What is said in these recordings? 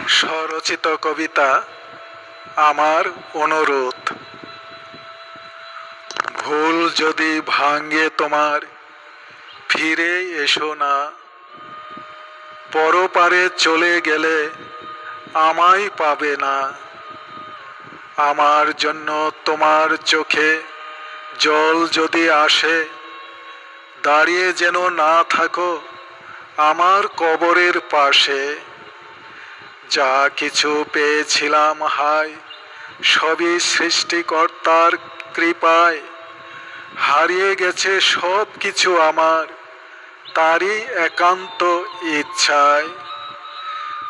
স্বরচিত কবিতা আমার অনুরোধ। ভুল যদি ভাঙ্গে তোমার, ফিরে এসো না। পরপারে চলে গেলে আমায় পাবে না। আমার জন্য তোমার চোখে জল যদি আসে, দাঁড়িয়ে যেন না থাকো আমার কবরের পাশে। যা কিছু পেয়েছিলাম হায়, সবই সৃষ্টিকর্তার কৃপায়। হারিয়ে গেছে সব কিছু আমার, তারই একান্ত ইচ্ছায়।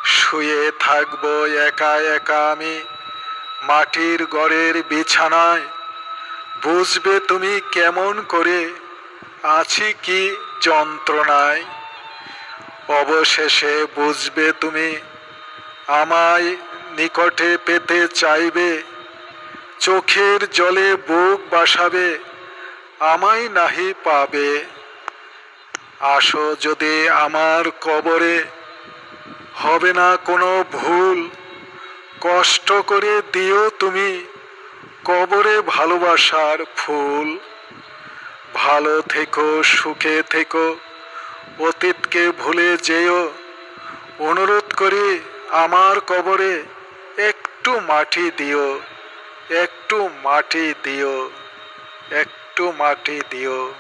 শুয়ে থাকবো একা একা আমি মাটির ঘরের বিছানায়। বুঝবে তুমি কেমন করে আছি কি যন্ত্রণায়। অবশেষে বুঝবে তুমি আমায় নিকটে পেতে চাইবে। চোখের জলে বুক বাসাবে, আমায় নাহি পাবে। আসো যদি আমার কবরে, হবে না কোনো ভুল। কষ্ট করে দিও তুমি কবরে ভালোবাসার ফুল। ভালো থেকো, সুখে থেকো, অতীতকে ভুলে যেও। অনুরোধ করি আমার কবরে একটু মাটি দিও, একটু মাটি দিও, একটু মাটি দিও।